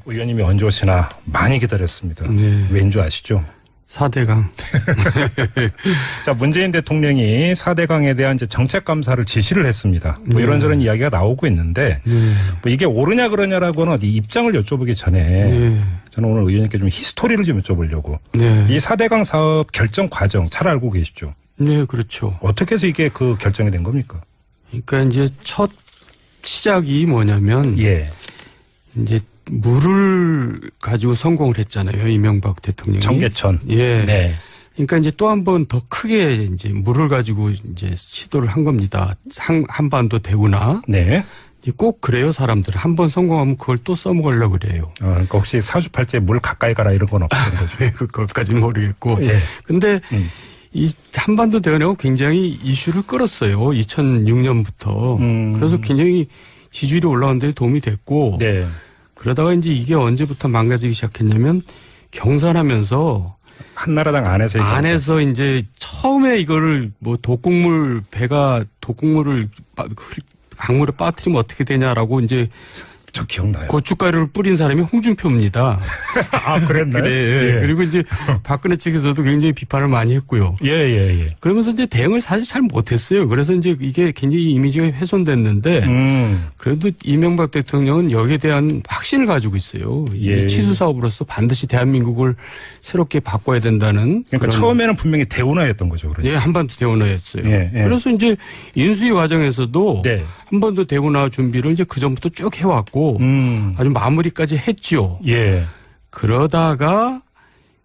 의원님이 언제 오시나 많이 기다렸습니다. 네. 왠 줄 아시죠? 4대강. 자, 문재인 대통령이 4대강에 대한 이제 정책 감사를 지시를 했습니다. 뭐 이런저런 이야기가 나오고 있는데 뭐 이게 옳으냐 그러냐라고는 이 입장을 여쭤보기 전에 저는 오늘 의원님께 좀 히스토리를 좀 여쭤보려고. 이 4대강 사업 결정 과정 잘 알고 계시죠? 네, 그렇죠. 어떻게 해서 이게 그 결정이 된 겁니까? 그러니까 이제 첫 시작이 뭐냐면 이제 물을 가지고 성공을 했잖아요. 이명박 대통령이. 청계천. 예. 네. 그러니까 이제 또 한 번 더 크게 이제 물을 가지고 이제 시도를 한 겁니다. 한반도 대우나. 네. 꼭 그래요, 사람들. 한 번 성공하면 그걸 또 써먹으려고 그래요. 그러니까 혹시 사주팔자에 물 가까이 가라 이런 건 없는 거죠? 그것까지는 모르겠고. 예. 근데 이 한반도 대우하고 굉장히 이슈를 끌었어요. 2006년부터. 그래서 굉장히 지지율이 올라가는 데 도움이 됐고. 네. 그러다가 이제 이게 언제부터 망가지기 시작했냐면 경선하면서 한나라당 안에서 이제 처음에 이거를 뭐 독극물을 강물에 빠뜨리면 어떻게 되냐라고 이제 저 기억나요. 고춧가루를 뿌린 사람이 홍준표입니다. 아, 그랬나요? 그래. 예. 그리고 이제 박근혜 측에서도 굉장히 비판을 많이 했고요. 예. 그러면서 이제 대응을 사실 잘 못했어요. 그래서 이제 이게 굉장히 이미지가 훼손됐는데 그래도 이명박 대통령은 여기에 대한 확신을 가지고 있어요. 이 치수 사업으로서 반드시 대한민국을 새롭게 바꿔야 된다는. 그러니까 처음에는 분명히 대운하였던 거죠. 그러니까. 예, 한반도 대운하였어요. 예. 그래서 이제 인수위 과정에서도 네. 한반도 대운하 준비를 이제 그 전부터 쭉 해왔고 아주 마무리까지 했죠. 예. 그러다가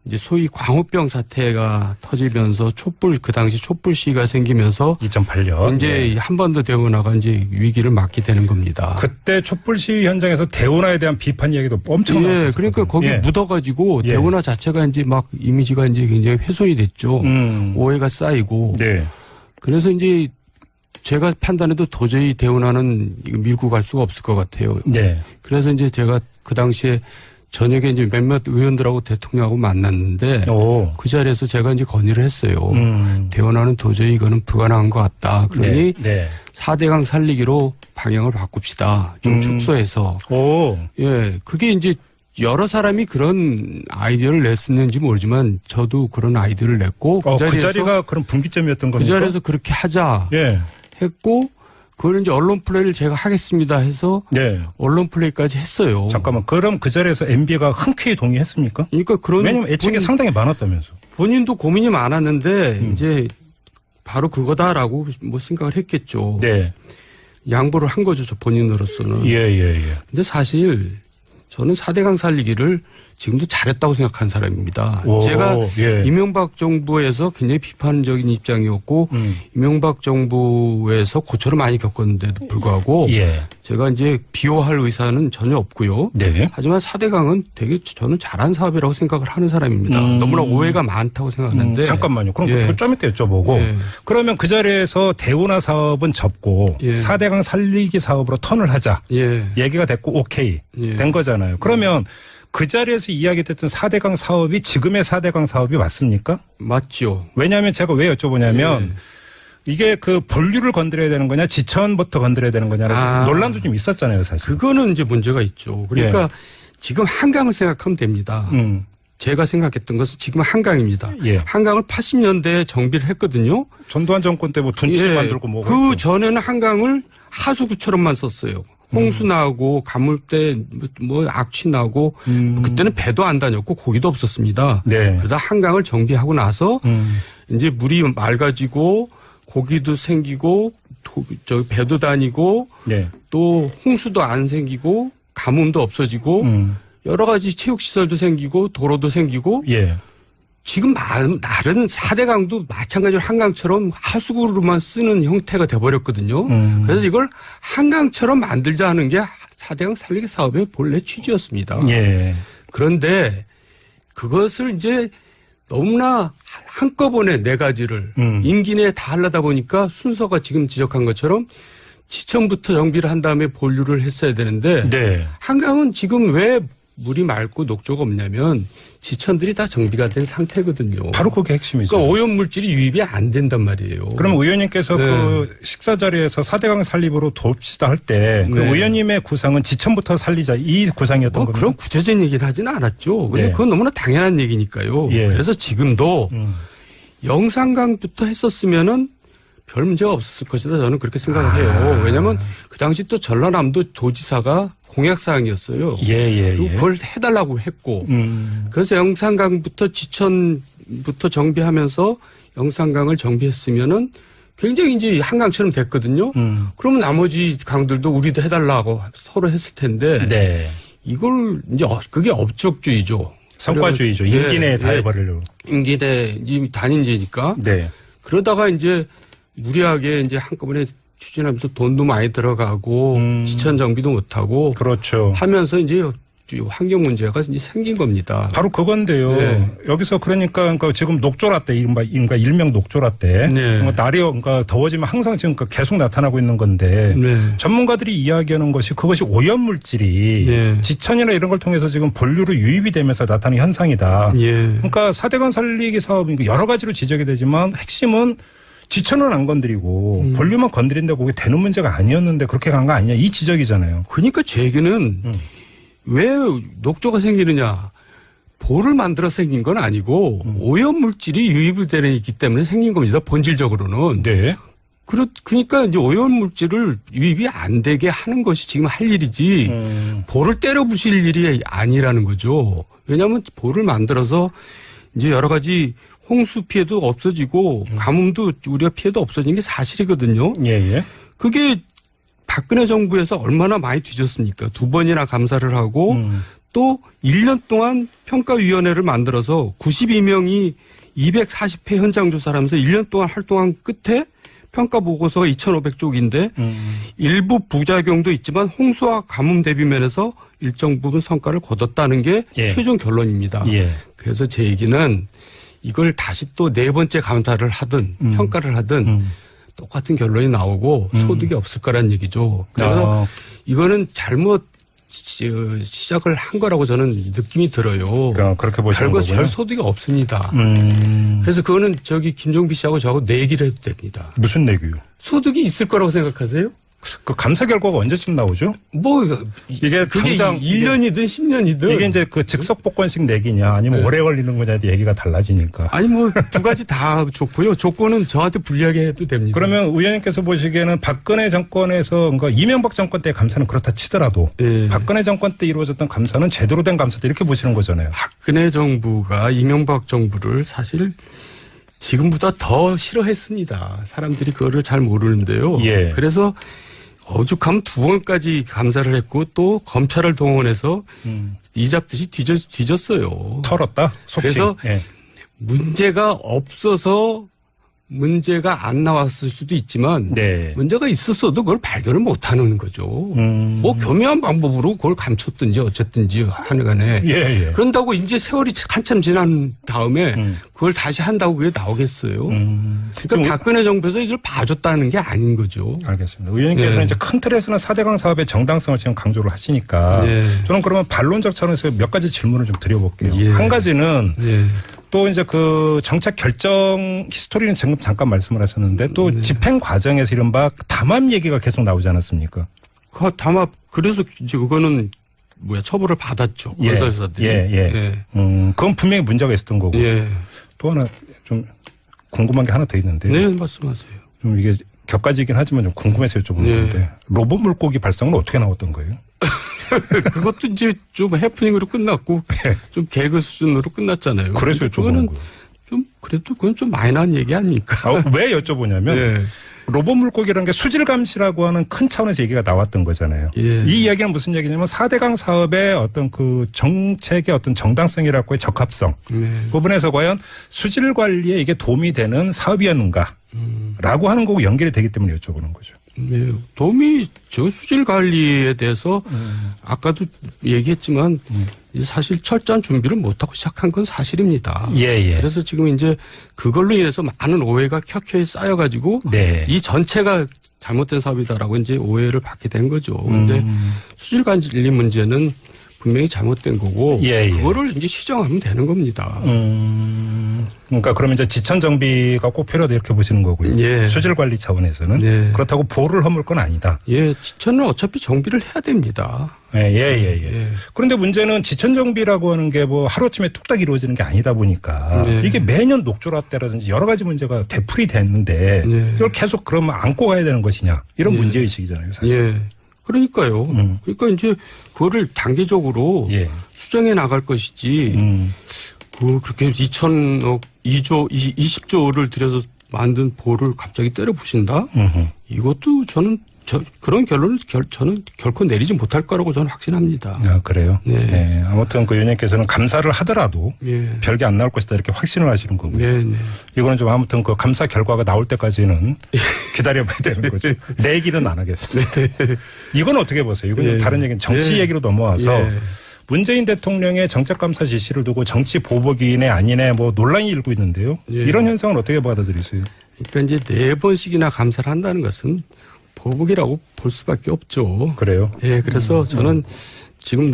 이제 소위 광우병 사태가 터지면서 그 당시 촛불 시위가 생기면서 2008년 이제 한반도 대운하가 이제 위기를 맞게 되는 겁니다. 그때 촛불 시위 현장에서 대운하에 대한 비판 이야기도 엄청 나왔어요. 그러니까 거기 묻어가지고 대운하 자체가 이제 막 이미지가 이제 굉장히 훼손이 됐죠. 오해가 쌓이고. 네. 그래서 이제 제가 판단해도 도저히 대운하는 밀고 갈 수가 없을 것 같아요. 네. 그래서 이제 제가 그 당시에 저녁에 이제 몇몇 의원들하고 대통령하고 만났는데 그 자리에서 제가 이제 건의를 했어요. 대운하는 도저히 이거는 불가능한 것 같다. 그러니 4대강 살리기로 방향을 바꿉시다. 좀 축소해서. 예, 그게 이제 여러 사람이 그런 아이디어를 냈었는지 모르지만 저도 그런 아이디어를 냈고 그 자리가 그런 분기점이었던 겁니까? 그 자리에서 그렇게 하자 했고 그걸 이제 언론 플레이를 제가 하겠습니다 해서 언론 플레이까지 했어요. 잠깐만, 그럼 그 자리에서 MB가 흔쾌히 동의했습니까? 그러니까 왜냐면 애착이 상당히 많았다면서. 본인도 고민이 많았는데 이제 바로 그거다라고 뭐 생각을 했겠죠. 양보를 한 거죠, 저 본인으로서는. 근데 사실 저는 4대강 살리기를 지금도 잘했다고 생각한 사람입니다. 제가 이명박 정부에서 굉장히 비판적인 입장이었고 이명박 정부에서 고초를 많이 겪었는데도 불구하고 제가 이제 비호할 의사는 전혀 없고요. 하지만 4대강은 되게 저는 잘한 사업이라고 생각을 하는 사람입니다. 너무나 오해가 많다고 생각하는데. 잠깐만요. 그럼 그거 좀 이따 여쭤보고. 그러면 그 자리에서 대운하 사업은 접고 4대강 살리기 사업으로 턴을 하자. 얘기가 됐고 오케이 된 거잖아요. 그러면 그 자리에서 이야기됐던 4대강 사업이 지금의 4대강 사업이 맞습니까? 맞죠. 왜냐하면 제가 왜 여쭤보냐면 이게 그 본류를 건드려야 되는 거냐 지천부터 건드려야 되는 거냐라는 논란도 좀 있었잖아요, 사실. 그거는 이제 문제가 있죠. 그러니까 지금 한강을 생각하면 됩니다. 제가 생각했던 것은 지금 한강입니다. 한강을 80년대에 정비를 했거든요. 전두환 정권 때 뭐 둔치 만들고 뭐. 그 전에는 한강을 하수구처럼만 썼어요. 홍수 나고 가물대 뭐 악취 나고 그때는 배도 안 다녔고 고기도 없었습니다. 그러다 한강을 정비하고 나서 이제 물이 맑아지고 고기도 생기고 배도 다니고 또 홍수도 안 생기고 가뭄도 없어지고 여러 가지 체육시설도 생기고 도로도 생기고 지금 다른 4대강도 마찬가지로 한강처럼 하수구로만 쓰는 형태가 돼버렸거든요. 그래서 이걸 한강처럼 만들자 하는 게 4대강 살리기 사업의 본래 취지였습니다. 그런데 그것을 이제 너무나 한꺼번에 네 가지를 임기 내에 다 하려다 보니까 순서가 지금 지적한 것처럼 지천부터 정비를 한 다음에 본류를 했어야 되는데 한강은 지금 왜 물이 맑고 녹조가 없냐면 지천들이 다 정비가 된 상태거든요. 바로 그게 핵심이죠. 그러니까 오염물질이 유입이 안 된단 말이에요. 그럼 의원님께서 네. 그 식사 자리에서 4대강 살리부로 돕시다 할 때 그 네. 의원님의 구상은 지천부터 살리자 이 구상이었던 겁니다. 그런 구체적인 얘기는 하지는 않았죠. 근데 네. 그건 너무나 당연한 얘기니까요. 예. 그래서 지금도 영산강부터 했었으면은 별 문제가 없었을 것이다. 저는 그렇게 생각을 해요. 왜냐하면 그 당시 또 전라남도 도지사가 공약사항이었어요. 그리고 그걸 해달라고 했고 그래서 영산강부터 지천부터 정비하면서 영산강을 정비했으면은 굉장히 이제 한강처럼 됐거든요. 그러면 나머지 강들도 우리도 해달라고 서로 했을 텐데 네. 이걸 이제 그게 업적주의죠. 성과주의죠. 임기 내에 다 해버리려고. 임기 내 단인제니까. 네. 그러다가 이제 무리하게 이제 한꺼번에 추진하면서 돈도 많이 들어가고 지천 정비도 못하고 그렇죠. 하면서 이제 환경 문제가 이제 생긴 겁니다. 바로 그건데요. 네. 여기서 그러니까 지금 녹조라떼, 이른바 일명 녹조라떼. 네. 날이 더워지면 항상 지금 계속 나타나고 있는 건데 네. 전문가들이 이야기하는 것이 그것이 오염물질이 네. 지천이나 이런 걸 통해서 지금 본류로 유입이 되면서 나타나는 현상이다. 예. 그러니까 4대강 살리기 사업이 여러 가지로 지적이 되지만 핵심은 지천은 안 건드리고 본류만 건드린다고 그게 되는 문제가 아니었는데 그렇게 간 거 아니냐 이 지적이잖아요. 그러니까 제 얘기는 왜 녹조가 생기느냐. 볼을 만들어서 생긴 건 아니고 오염물질이 유입이 되기 때문에 생긴 겁니다. 본질적으로는. 네. 그러니까 이제 오염물질을 유입이 안 되게 하는 것이 지금 할 일이지 볼을 때려 부실 일이 아니라는 거죠. 왜냐하면 볼을 만들어서 이제 여러 가지 홍수 피해도 없어지고 가뭄도 우리가 피해도 없어진 게 사실이거든요. 예. 그게 박근혜 정부에서 얼마나 많이 뒤졌습니까? 2번이나 감사를 하고 또 1년 동안 평가위원회를 만들어서 92명이 240회 현장 조사를 하면서 1년 동안 활동한 끝에 평가 보고서가 2,500쪽인데 일부 부작용도 있지만 홍수와 가뭄 대비 면에서 일정 부분 성과를 거뒀다는 게 최종 결론입니다. 그래서 제 얘기는 이걸 다시 또 4번째 감사를 하든 평가를 하든 똑같은 결론이 나오고 소득이 없을 거란 얘기죠. 그래서 이거는 잘못 시작을 한 거라고 저는 느낌이 들어요. 그렇게 보시는 거군요. 별 소득이 없습니다. 그래서 그거는 김종필 씨하고 저하고 내기를 해도 됩니다. 무슨 내기요? 소득이 있을 거라고 생각하세요? 그 감사 결과가 언제쯤 나오죠? 이게 당장 1년이든 10년이든 이게 이제 그 즉석복권식 내기냐 아니면 오래 걸리는 거냐에 얘기가 달라지니까. 아니 뭐 두 가지 다 좋고요. 조건은 저한테 불리하게 해도 됩니다. 그러면 의원님께서 보시기에는 박근혜 정권에서 그러니까 이명박 정권 때 감사는 그렇다 치더라도 박근혜 정권 때 이루어졌던 감사는 제대로 된 감사다 이렇게 보시는 거잖아요. 박근혜 정부가 이명박 정부를 사실 지금보다 더 싫어했습니다. 사람들이 그거를 잘 모르는데요. 그래서 오죽하면 2번까지 감사를 했고 또 검찰을 동원해서 이 잡듯이 뒤졌어요. 털었다? 속칭. 그래서 문제가 없어서 문제가 안 나왔을 수도 있지만 문제가 있었어도 그걸 발견을 못하는 거죠. 뭐 교묘한 방법으로 그걸 감췄든지 어쨌든지 하는 간에. 그런다고 이제 세월이 한참 지난 다음에 그걸 다시 한다고 그게 나오겠어요. 그러니까 박근혜 정부에서 이걸 봐줬다는 게 아닌 거죠. 알겠습니다. 의원님께서는 이제 큰 틀에서는 4대강 사업의 정당성을 지금 강조를 하시니까 저는 그러면 반론적 차원에서 몇 가지 질문을 좀 드려볼게요. 한 가지는 또 이제 그 정책 결정 히스토리는 지금 잠깐 말씀을 하셨는데 또 집행 과정에서 이른바 담합 얘기가 계속 나오지 않았습니까? 그 담합 그래서 이제 그거는 처벌을 받았죠. 건설사들이. 그건 분명히 문제가 있었던 거고. 또 하나 좀 궁금한 게 하나 더 있는데. 네, 말씀하세요. 좀 이게 격가지긴 하지만 좀 궁금해서 여쭤보는 건데 로봇 물고기 발사는 어떻게 나왔던 거예요? 그것도 이제 좀 해프닝으로 끝났고 좀 개그 수준으로 끝났잖아요. 그래서 여쭤보는 거예요. 좀 그래도 그건 좀 마이너한 얘기 아닙니까? 왜 여쭤보냐면 로봇 물고기라는 게 수질 감시라고 하는 큰 차원에서 얘기가 나왔던 거잖아요. 이 이야기는 무슨 얘기냐면 4대강 사업의 어떤 그 정책의 어떤 정당성이라고의 적합성 부분에서 과연 수질 관리에 이게 도움이 되는 사업이었는가 라고 하는 거고 연결이 되기 때문에 여쭤보는 거죠. 도움이 수질 관리에 대해서 아까도 얘기했지만 사실 철저한 준비를 못하고 시작한 건 사실입니다. 그래서 지금 이제 그걸로 인해서 많은 오해가 켜켜이 쌓여가지고 이 전체가 잘못된 사업이다라고 이제 오해를 받게 된 거죠. 그런데 수질 관리 문제는 분명히 잘못된 거고 예, 예. 그거를 이제 시정하면 되는 겁니다. 그러니까 그러면 이제 지천 정비가 꼭 필요하다 이렇게 보시는 거고요. 예. 수질 관리 차원에서는 예. 그렇다고 보를 허물 건 아니다. 예, 지천은 어차피 정비를 해야 됩니다. 예. 그런데 문제는 지천 정비라고 하는 게 뭐 하루아침에 뚝딱 이루어지는 게 아니다 보니까 네. 이게 매년 녹조라떼라든지 여러 가지 문제가 되풀이 됐는데 네. 이걸 계속 그러면 안고 가야 되는 것이냐 이런 문제의식이잖아요. 사실. 예. 그러니까요. 그러니까 이제 그거를 단계적으로 예. 수정해 나갈 것이지 그렇게 2천억 20조를 들여서 만든 보를 갑자기 때려 부신다? 이것도 저는 그런 결론을 저는 결코 내리지 못할 거라고 저는 확신합니다. 아, 그래요? 네. 네. 아무튼 그 의원님께서는 감사를 하더라도 예. 별게 안 나올 것이다 이렇게 확신을 하시는 거고요. 네. 이거는 좀 아무튼 그 감사 결과가 나올 때까지는 기다려봐야 되는 거죠. 내 얘기는 안 하겠습니다. 이건 어떻게 보세요? 이건 예. 다른 얘기는 정치 얘기로 넘어와서 예. 문재인 대통령의 정책감사 지시를 두고 정치 보복이네 아니네 뭐 논란이 일고 있는데요. 예. 이런 현상을 어떻게 받아들이세요? 그러니까 이제 4번씩이나 감사를 한다는 것은 보복이라고 볼 수밖에 없죠. 그래요? 예, 그래서 저는 지금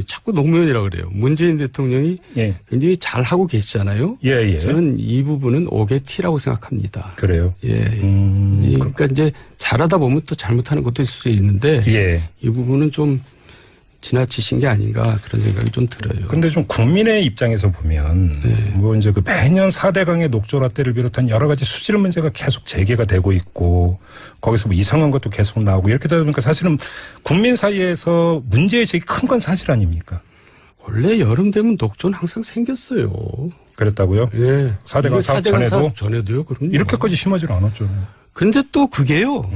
자꾸 노무현이라고 그래요. 문재인 대통령이 예. 굉장히 잘 하고 계시잖아요. 예. 저는 이 부분은 오게티라고 생각합니다. 그래요? 예. 그러니까 이제 잘하다 보면 또 잘못하는 것도 있을 수 있는데 예. 이 부분은 좀 지나치신 게 아닌가 그런 생각이 좀 들어요. 근데 좀 국민의 입장에서 보면 뭐 이제 그 매년 4대강의 녹조라떼를 비롯한 여러 가지 수질 문제가 계속 제기가 되고 있고 거기서 뭐 이상한 것도 계속 나오고 이렇게 되다 보니까 사실은 국민 사이에서 문제의식이 큰 건 사실 아닙니까? 원래 여름 되면 녹조는 항상 생겼어요. 그랬다고요? 예. 4대강 사업 전에도요. 그럼요. 이렇게까지 심하지는 않았죠. 근데 또 그게요.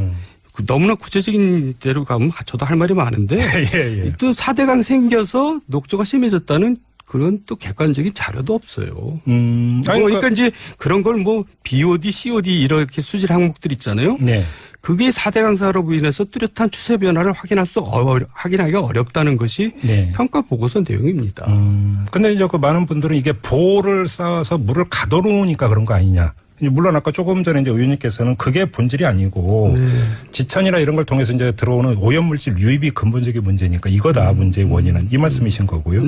너무나 구체적인 대로 가면 저도 할 말이 많은데 예. 또 4대강 생겨서 녹조가 심해졌다는 그런 또 객관적인 자료도 없어요. 그러니까 이제 그런 걸 뭐 BOD, COD 이렇게 수질 항목들 있잖아요. 네. 그게 4대강 사업으로 인해서 뚜렷한 추세 변화를 확인하기가 어렵다는 것이 네. 평가 보고서 내용입니다. 근데 이제 그 많은 분들은 이게 보를 쌓아서 물을 가둬놓으니까 그런 거 아니냐. 물론 아까 조금 전에 이제 의원님께서는 그게 본질이 아니고 지천이나 이런 걸 통해서 이제 들어오는 오염물질 유입이 근본적인 문제니까 이거다 문제의 원인은 이 말씀이신 거고요.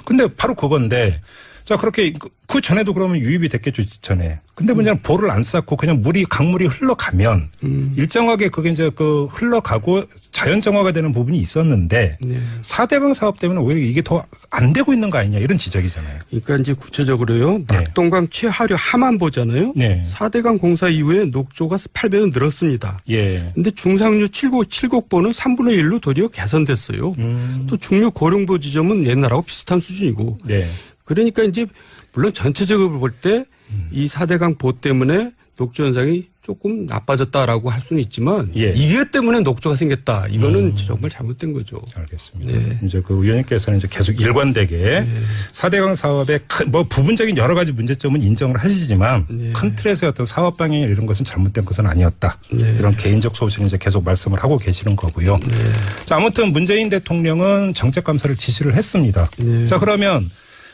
근데 바로 그건데 자 그렇게 그 전에도 그러면 유입이 됐겠죠 지천에. 근데 문제는 보를 안 쌓고 그냥 강물이 흘러가면 일정하게 그게 이제 그 흘러가고 자연 정화가 되는 부분이 있었는데 4대강 사업 때문에 오히려 이게 더 안 되고 있는 거 아니냐 이런 지적이잖아요. 그러니까 이제 구체적으로요. 낙동강 최하류 하만 보잖아요. 4대강 공사 이후에 녹조가 8배는 늘었습니다. 예. 근데 중상류 7곡보는 3분의 1로 도리어 개선됐어요. 또 중류 고령보 지점은 옛날하고 비슷한 수준이고. 네. 그러니까 이제 물론 전체적으로 볼 때 이 4대강 보 때문에 녹조 현상이 조금 나빠졌다라고 할 수는 있지만 이게 때문에 녹조가 생겼다. 이거는 정말 잘못된 거죠. 알겠습니다. 이제 그 의원님께서는 이제 계속 일관되게 4대강 사업의 뭐 부분적인 여러 가지 문제점은 인정을 하시지만 큰 틀에서의 어떤 사업 방향 이런 것은 잘못된 것은 아니었다. 이런 개인적 소신을 이제 계속 말씀을 하고 계시는 거고요. 자, 아무튼 문재인 대통령은 정책 감사를 지시를 했습니다. 자, 그러면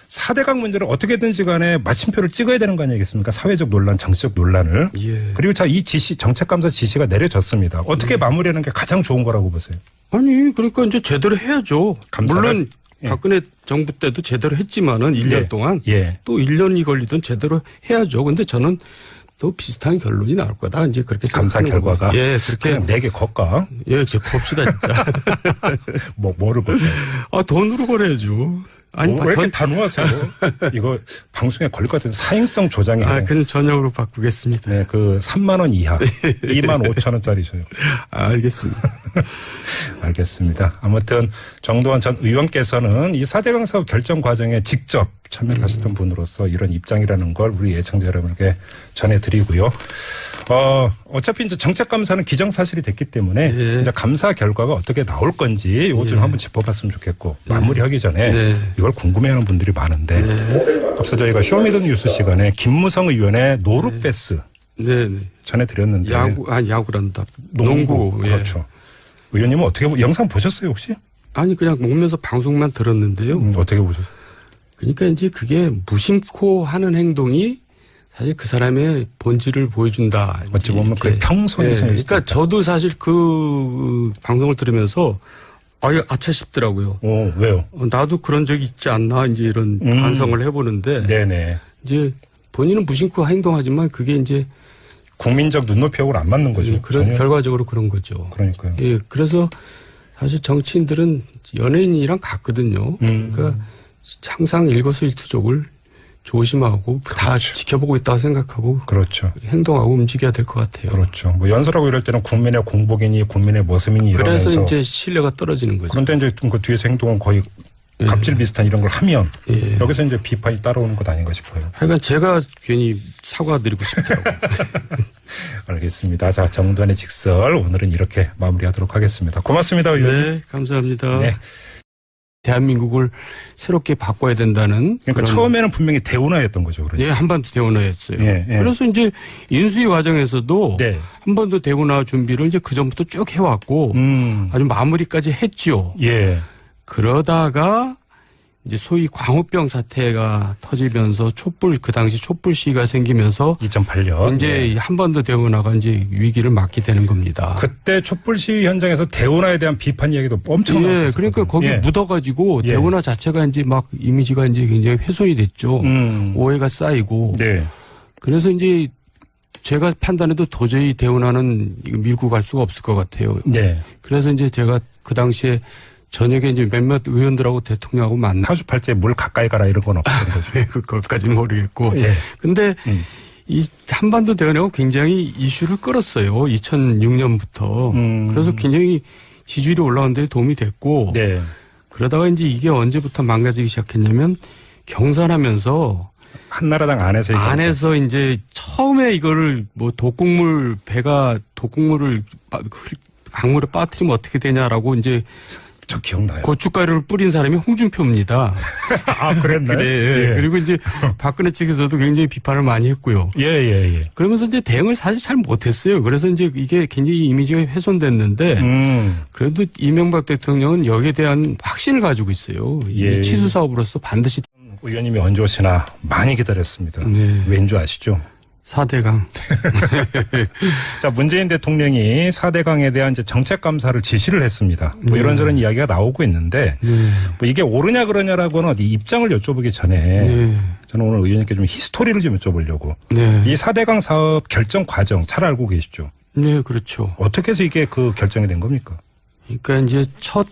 4대강 문제를 어떻게든지 간에 마침표를 찍어야 되는 거 아니겠습니까? 사회적 논란, 정치적 논란을. 그리고 자, 이 정책감사 지시가 내려졌습니다. 어떻게 마무리하는 게 가장 좋은 거라고 보세요? 아니, 그러니까 이제 제대로 해야죠. 감사를? 물론 박근혜 정부 때도 제대로 했지만은 1년 동안 또 1년이 걸리든 제대로 해야죠. 근데 저는 또 비슷한 결론이 나올 거다. 이제 그렇게 감사 결과가. 그렇게 그냥 내게 걷까? 이제 곱시다 진짜. 뭐를 걸까요? 돈으로 걸어야죠. 아니, 왜 이렇게 단호하세요? 이거 방송에 걸릴 것 같은 사행성 조장이에요. 그건 전형으로 바꾸겠습니다. 네, 그 3만 원 이하, 2만 5천 원짜리셔요. 알겠습니다. 알겠습니다. 아무튼 정도원 전 의원께서는 이 4대강 사업 결정 과정에 직접 참여를 하셨던 분으로서 이런 입장이라는 걸 우리 예청자 여러분에게 전해드리고요. 어차피 이제 정책감사는 기정사실이 됐기 때문에 이제 감사 결과가 어떻게 나올 건지 이거 좀 한번 짚어봤으면 좋겠고 마무리하기 전에 이걸 궁금해하는 분들이 많은데 앞서 저희가 쇼미더뉴스 시간에 김무성 의원의 노룩패스 전해드렸는데 야구란다. 농구. 그렇죠. 의원님은 어떻게 영상 보셨어요 혹시? 아니 그냥 먹면서 방송만 들었는데요. 어떻게 보셨어요? 그러니까 이제 그게 무심코 하는 행동이 사실 그 사람의 본질을 보여준다. 어찌 보면 그 평소에서 그러니까 저도 사실 그 방송을 들으면서 아차 싶더라고요. 왜요? 나도 그런 적이 있지 않나 이제 이런 반성을 해보는데. 네네. 이제 본인은 무심코 행동하지만 그게 이제 국민적 눈높이하고는 안 맞는 거죠. 그런 결과적으로 그런 거죠. 그러니까요. 예, 그래서 사실 정치인들은 연예인이랑 같거든요. 그러니까 항상 일거수일투족을 조심하고 다 그렇죠. 지켜보고 있다고 생각하고 그렇죠. 행동하고 움직여야 될 것 같아요. 그렇죠. 뭐 연설하고 이럴 때는 국민의 공복이니 국민의 모습이니 이러면서 그래서 이제 신뢰가 떨어지는 거죠. 그런데 이제 그 뒤에서 행동은 거의 갑질 비슷한 이런 걸 하면 여기서 이제 비판이 따라오는 것 아닌가 싶어요. 하여간 제가 괜히 사과드리고 싶더라고요. 알겠습니다. 자, 정두환의 직설 오늘은 이렇게 마무리하도록 하겠습니다. 고맙습니다, 의원님. 네, 감사합니다. 네. 대한민국을 새롭게 바꿔야 된다는. 그러니까 처음에는 분명히 대운하였던 거죠. 그러니까. 예, 한반도 대운하였어요. 예. 그래서 이제 인수위 과정에서도 네. 한반도 대운하 준비를 이제 그 전부터 쭉 해왔고 아주 마무리까지 했죠. 예. 그러다가 이제 소위 광우병 사태가 터지면서 그 당시 촛불 시위가 생기면서 2008년 이제 한반도 대운하가 이제 위기를 맞게 되는 겁니다. 그때 촛불 시위 현장에서 대운하에 대한 비판 이야기도 엄청 나왔어요. 그러니까 거기 묻어가지고 대운하 자체가 이제 막 이미지가 이제 굉장히 훼손이 됐죠. 오해가 쌓이고. 네. 그래서 이제 제가 판단해도 도저히 대운하는 밀고 갈 수가 없을 것 같아요. 네. 그래서 이제 제가 그 당시에 저녁에 이제 몇몇 의원들하고 대통령하고 만나. 사주팔자에 물 가까이 가라 이런 건 없었던 거죠. 그것까지는 모르겠고. 예. 근데 이 한반도 대운하고 굉장히 이슈를 끌었어요. 2006년부터. 그래서 굉장히 지지율이 올라오는 데 도움이 됐고. 네. 그러다가 이제 이게 언제부터 망가지기 시작했냐면 경선하면서 한나라당 안에서 이제 처음에 이거를 뭐 독극물을 강물에 빠뜨리면 어떻게 되냐라고 이제 저 기억나요. 고춧가루를 뿌린 사람이 홍준표입니다. 아, 그랬나요? 그래. 예. 그리고 이제 박근혜 측에서도 굉장히 비판을 많이 했고요. 예. 그러면서 이제 대응을 사실 잘 못했어요. 그래서 이제 이게 굉장히 이미지가 훼손됐는데 그래도 이명박 대통령은 여기에 대한 확신을 가지고 있어요. 이 치수 사업으로서 반드시. 의원님이 언제 오시나 많이 기다렸습니다. 네. 왠 줄 아시죠? 4대강. 자, 문재인 대통령이 4대강에 대한 이제 정책 감사를 지시를 했습니다. 뭐 이런저런 이야기가 나오고 있는데 뭐 이게 옳으냐 그러냐라고는 이 입장을 여쭤보기 전에 저는 오늘 의원님께 좀 히스토리를 좀 여쭤보려고. 이 4대강 사업 결정 과정 잘 알고 계시죠? 네, 그렇죠. 어떻게 해서 이게 그 결정이 된 겁니까? 그러니까 이제 첫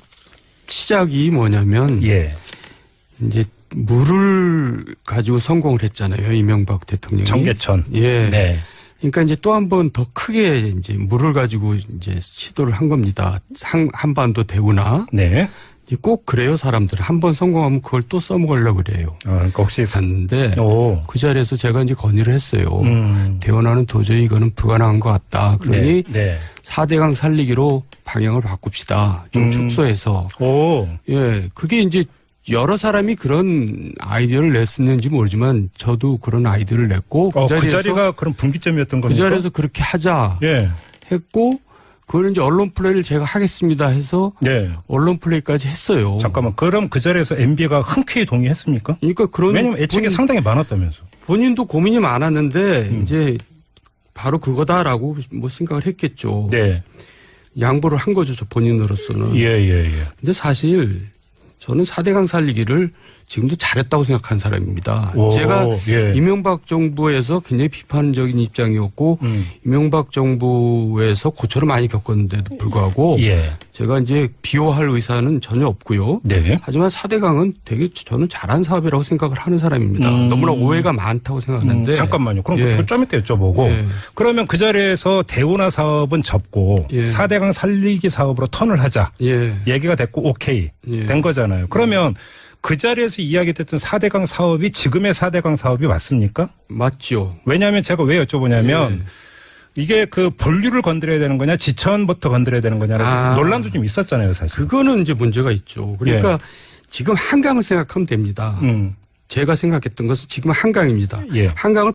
시작이 뭐냐면 이제 물을 가지고 성공을 했잖아요. 이명박 대통령이. 청계천. 예. 네. 그러니까 이제 또 한 번 더 크게 이제 물을 가지고 이제 시도를 한 겁니다. 한반도 대운하. 네. 꼭 그래요, 사람들. 한 번 성공하면 그걸 또 써먹으려고 그래요. 그러니까 혹시 샀는데 그 자리에서 제가 이제 건의를 했어요. 대운하는 도저히 이거는 불가능한 것 같다. 그러니 4대강 살리기로 방향을 바꿉시다. 좀 축소해서. 예, 그게 이제 여러 사람이 그런 아이디어를 냈었는지 모르지만 저도 그런 아이디어를 냈고 그 자리가 그런 분기점이었던 겁니까? 그 자리에서 그렇게 하자 했고 그걸 이제 언론 플레이를 제가 하겠습니다 해서 언론 플레이까지 했어요. 잠깐만, 그럼 그 자리에서 MB가 흔쾌히 동의했습니까? 그러니까 왜냐면 애착이 상당히 많았다면서. 본인도 고민이 많았는데 이제 바로 그거다라고 뭐 생각을 했겠죠. 양보를 한 거죠, 저 본인으로서는. 근데 사실 저는 4대강 살리기를 지금도 잘했다고 생각한 사람입니다. 제가 이명박 정부에서 굉장히 비판적인 입장이었고 이명박 정부에서 고초를 많이 겪었는데도 불구하고 제가 이제 비호할 의사는 전혀 없고요. 하지만 4대강은 되게 저는 잘한 사업이라고 생각을 하는 사람입니다. 너무나 오해가 많다고 생각하는데. 잠깐만요. 그럼 그거 좀 이따 여쭤보고. 그러면 그 자리에서 대운하 사업은 접고 4대강 살리기 사업으로 턴을 하자. 얘기가 됐고 오케이 된 거잖아요. 그러면 그 자리에서 이야기됐던 4대강 사업이 지금의 4대강 사업이 맞습니까? 맞죠. 왜냐하면 제가 왜 여쭤보냐면 이게 그 본류를 건드려야 되는 거냐 지천부터 건드려야 되는 거냐라는 논란도 좀 있었잖아요, 사실. 그거는 이제 문제가 있죠. 그러니까 지금 한강을 생각하면 됩니다. 제가 생각했던 것은 지금 한강입니다. 한강을